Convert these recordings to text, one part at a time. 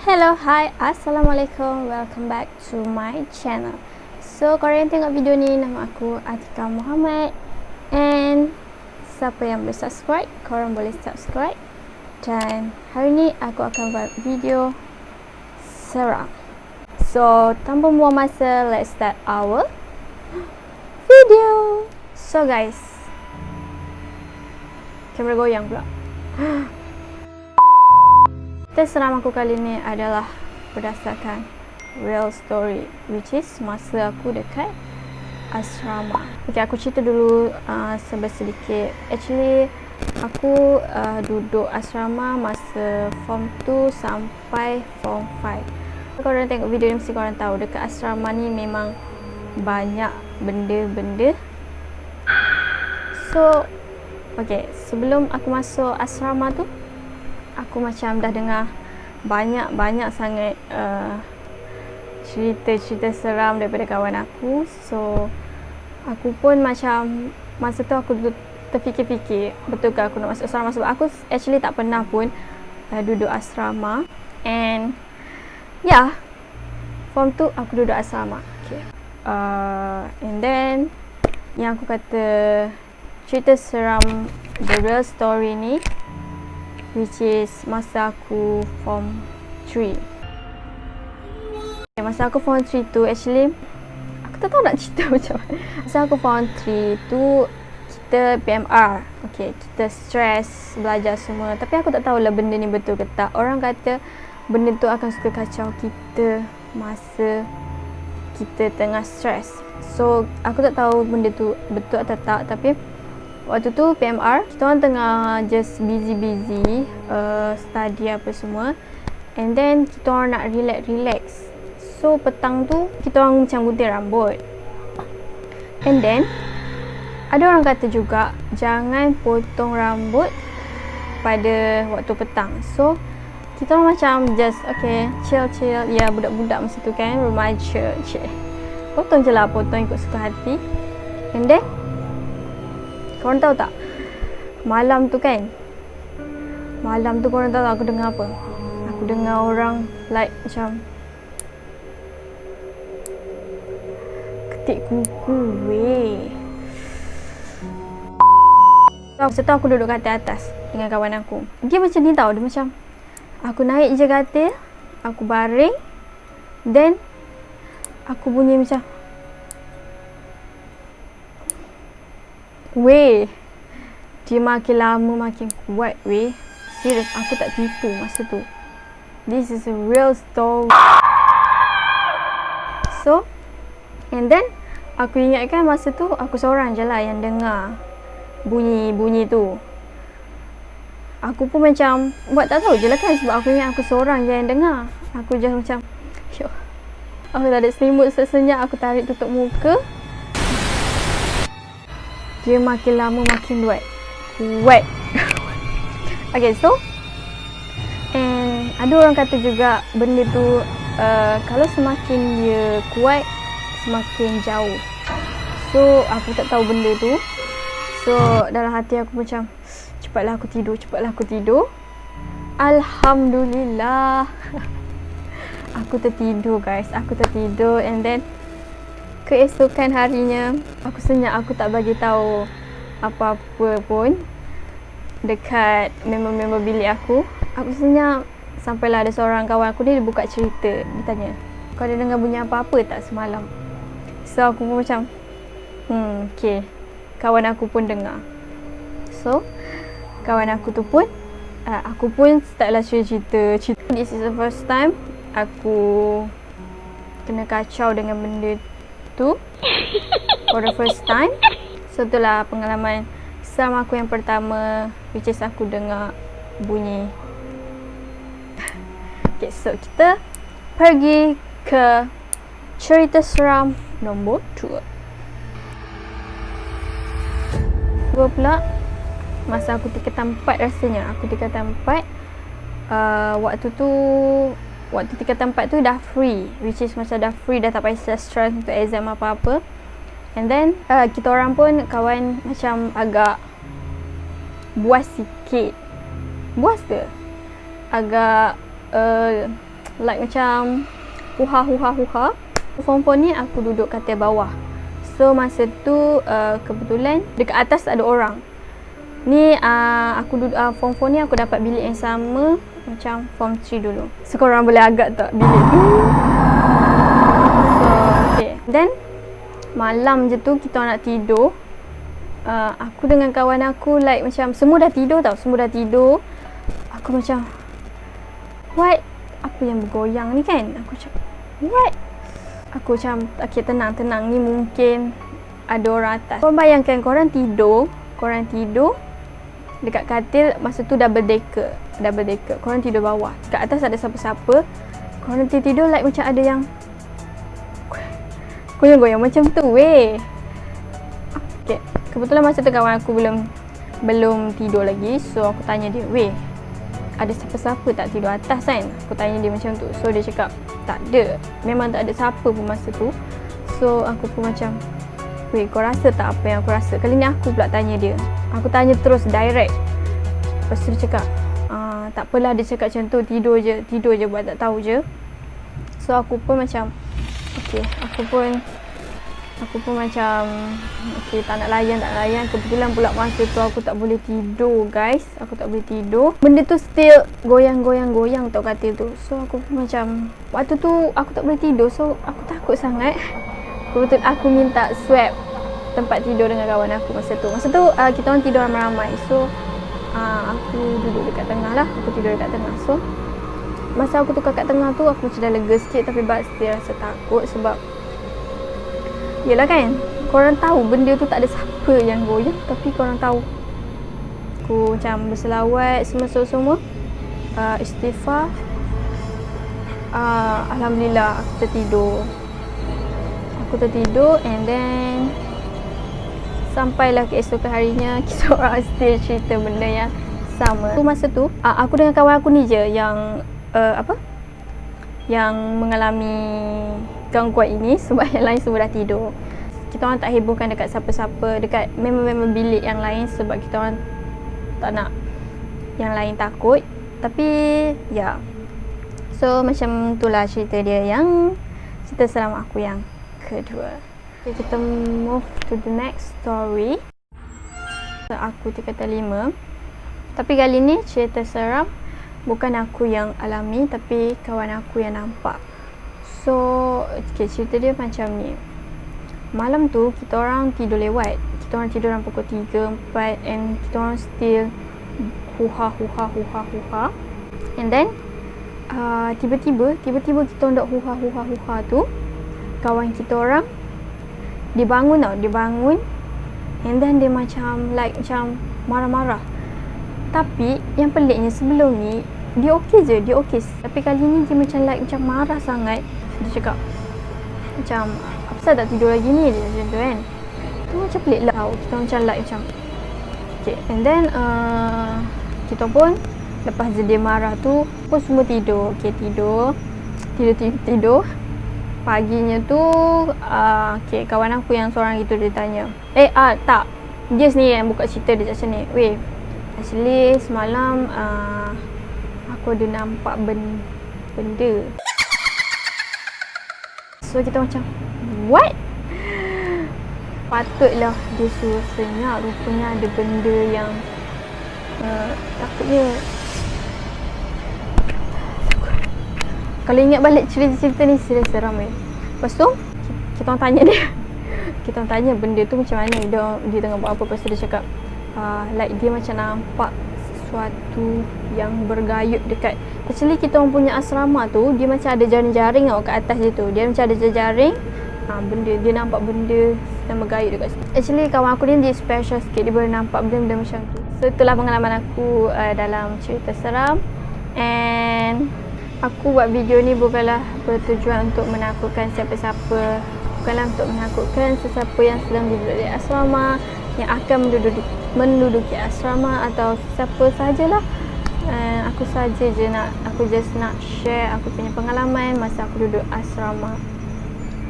Hello, hi, assalamualaikum, welcome back to my channel. So, korang tengok video ni, nama aku Atika Muhammad. And siapa yang belum subscribe, korang boleh subscribe. Dan hari ni aku akan buat video seram. So, tanpa buang masa, let's start our video. So guys, kamera goyang pula. Cerita seram aku kali ni adalah berdasarkan real story, which is masa aku dekat asrama. Okay, aku cerita dulu sedikit. Actually, aku duduk asrama masa form 2 sampai form 5. Kalau korang tengok video ni, mesti korang tahu dekat asrama ni memang banyak benda-benda. So, okay, sebelum aku masuk asrama tu, aku macam dah dengar banyak sangat cerita-cerita seram daripada kawan aku. So, aku pun macam masa tu aku terfikir-fikir, betul ke aku nak masuk asrama, sebab aku actually tak pernah pun duduk asrama. And yeah, form 2 aku duduk asrama. Okay. And then yang aku kata cerita seram, the real story ni, which is masa aku form 3. Masa aku form 3 tu, actually aku tak tahu nak cerita macam mana. Masa aku form 3 tu, kita PMR. Okay, kita stress belajar semua. Tapi aku tak tahulah benda ni betul ke tak. Orang kata benda tu akan suka kacau kita masa kita tengah stress. So, aku tak tahu benda tu betul atau tak. Tapi waktu tu PMR, kita orang tengah just busy study apa semua. And then kita orang nak relax. So petang tu kita orang macam gunting rambut. And then ada orang kata juga jangan potong rambut pada waktu petang. So kita orang macam just okay, chill. Ya, budak-budak masa tu kan, remaja. Potong je lah, potong ikut suka hati. And then korang tahu tak, malam tu korang tahu tak aku dengar apa? Aku dengar orang like macam ketik kuku weh. Masa tu aku duduk katil atas dengan kawan aku. Dia macam ni tau, dia macam aku naik je katil, aku baring, then aku bunyi macam weh, dia makin lama makin kuat weh. Serius, aku tak tipu masa tu. This is a real story. So, and then aku ingatkan masa tu aku seorang je lah yang dengar bunyi tu. Aku pun macam buat tak tahu je lah kan, sebab aku ingat aku seorang je yang dengar. Aku just macam yo, aku tak ada selimut sesenyap. Aku tarik tutup muka. Dia makin lama makin kuat. Okay, so and ada orang kata juga benda tu kalau semakin dia kuat, semakin jauh. So aku tak tahu benda tu. So dalam hati aku macam cepatlah aku tidur. Alhamdulillah. Aku tertidur guys, and then keesokan harinya aku senyap, aku tak bagi tahu apa-apa pun dekat member-member bilik aku. Aku senyap sampailah ada seorang kawan aku ni, dia buka cerita. Dia tanya, kau ada dengar bunyi apa-apa tak semalam? So aku pun macam okay. Kawan aku pun dengar. So kawan aku tu pun aku pun startlah cerita. This is the first time aku kena kacau dengan benda tu for the first time. So itulah pengalaman seram aku yang pertama, which is aku dengar bunyi. Okay, so kita pergi ke cerita seram nombor 2 pula. Masa aku tingkatan 4 rasanya. Aku tingkatan 4 waktu tingkatan 4 tu dah free, which is macam dah free, dah tak payah stress untuk exam apa-apa. And then kita orang pun kawan macam agak buas sikit. Buas ke? Agak like macam huha. Form 4 ni aku duduk katil bawah. So masa tu kebetulan dekat atas ada orang. Ni aku duduk form 4 ni aku dapat bilik yang sama macam form 3 dulu. So korang boleh agak tak bilik tu? So okay. Then malam je tu kita nak tidur. Aku dengan kawan aku like macam semua dah tidur tau. Semua dah tidur. Aku macam what? Apa yang bergoyang ni kan? Aku macam what? Aku macam okay, tenang ni mungkin ada orang atas. Korang bayangkan korang tidur dekat katil, masa tu double decker. Korang tidur bawah. Kat atas ada siapa-siapa. Korang tidur like macam ada yang goyang-goyang macam tu weh. Okay. Kebetulan masa tu kawan aku belum tidur lagi. So aku tanya dia, weh, ada siapa-siapa tak tidur atas kan? Aku tanya dia macam tu. So dia cakap, tak ada. Memang tak ada siapa pun masa tu. So aku pun macam, weh, kau rasa tak apa yang aku rasa? Kali ni aku pula tanya dia. Aku tanya terus direct. Lepas tu dia cakap, tak apalah, dia cakap macam tu, tidur je buat tak tahu je. So aku pun macam, okay, aku pun macam okay, tak nak layan. Kebetulan pula masa tu aku tak boleh tidur guys. Aku tak boleh tidur. Benda tu still goyang tau katil tu. So aku pun macam, waktu tu aku tak boleh tidur. So aku takut sangat. Kebetulan aku minta swap tempat tidur dengan kawan aku masa tu. Kita orang tidur ramai-ramai. So aku duduk dekat tengah lah. Aku tidur dekat tengah. So masa aku tukar kat tengah tu, aku macam dah lega sikit. Tapi still rasa takut sebab yelah kan, korang tahu benda tu tak ada siapa yang goyang, tapi korang tahu. Aku macam berselawat semua istighfar. Alhamdulillah aku tertidur and then sampailah keesokan harinya kita orang still cerita benda yang sama. Masa tu aku dengan kawan aku ni je yang yang mengalami gangguan ini sebab yang lain semua dah tidur. Kita orang tak hebohkan dekat siapa-siapa, dekat member-member bilik yang lain sebab kita orang tak nak yang lain takut. Tapi ya. So macam itulah cerita dia, yang cerita seram aku yang kedua. Okay, kita move to the next story. Aku tingkat 5. Tapi kali ni cerita seram bukan aku yang alami tapi kawan aku yang nampak. So, okay, cerita dia macam ni. Malam tu kita orang tidur lewat. Kita orang tidur dalam pukul 3, 4 and kita orang still huha. And then tiba-tiba kita orang duk huha tu, kawan kita orang dia bangun and then dia macam macam marah-marah. Tapi yang peliknya sebelum ni dia okey je. Tapi kali ni dia macam marah sangat. Dia cakap macam, apa pasal tak tidur lagi ni, dia macam tu kan. Tu macam pelik lah. Kita macam macam okay. And then kita pun lepas dia marah tu pun semua tidur. Okay, tidur. Paginya tu okay, kawan aku yang seorang itu dia tanya, tak, dia sendiri yang buka cerita. Dia macam ni, weh, actually semalam aku ada nampak benda. So kita macam, what? Patutlah dia suruh senyap. Rupanya ada benda yang takutnya. Kalau ingat balik cerita-cerita ni serius seram weh. Lepas tu kita orang tanya dia. Kita orang tanya benda tu macam mana, dia tengah buat apa. Lepas tu dia cakap dia macam nampak sesuatu yang bergayut dekat, actually kita orang punya asrama tu dia macam ada jaring-jaring tau kat atas dia tu. Dia macam ada jaring, benda, dia nampak benda yang bergayut dekat situ. Actually kawan aku ni dia special sikit, dia boleh nampak benda-benda macam tu. So itulah pengalaman aku dalam cerita seram. And aku buat video ni bukanlah bertujuan untuk menakutkan siapa-siapa, bukanlah untuk menakutkan sesiapa yang sedang duduk di asrama, yang akan menduduki asrama atau siapa sajalah. Aku just nak share aku punya pengalaman masa aku duduk asrama,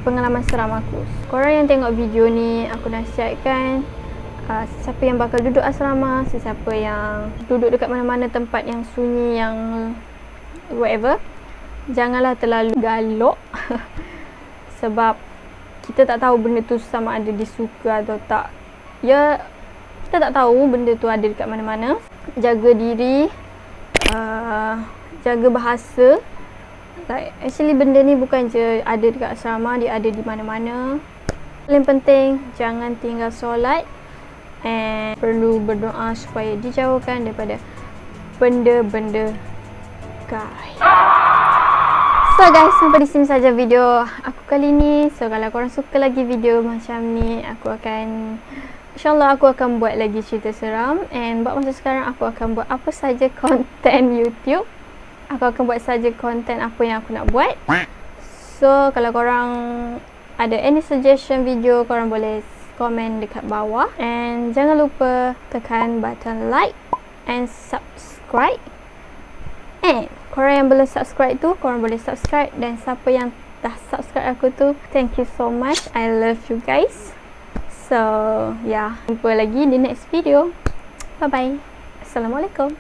pengalaman seram aku. Korang yang tengok video ni, aku nasihatkan sesiapa yang bakal duduk asrama, sesiapa yang duduk dekat mana-mana tempat yang sunyi, yang whatever, janganlah terlalu galak sebab kita tak tahu benda tu sama ada disuka atau tak. Ya, kita tak tahu benda tu ada dekat mana-mana. Jaga diri, jaga bahasa. Like, actually benda ni bukan je ada dekat asrama, dia ada di mana-mana. Paling penting, jangan tinggal solat, and perlu berdoa supaya dijauhkan daripada benda-benda gaib. So guys, sampai di sini saja video aku kali ni. So kalau korang suka lagi video macam ni, InsyaAllah aku akan buat lagi cerita seram. And buat masa sekarang aku akan buat apa saja konten YouTube. Aku akan buat saja konten apa yang aku nak buat. So kalau korang ada any suggestion video, korang boleh komen dekat bawah. And jangan lupa tekan button like and subscribe. And korang yang belum subscribe tu, korang boleh subscribe. Dan siapa yang dah subscribe aku tu, thank you so much. I love you guys. So yeah, jumpa lagi di next video. Bye bye. Assalamualaikum.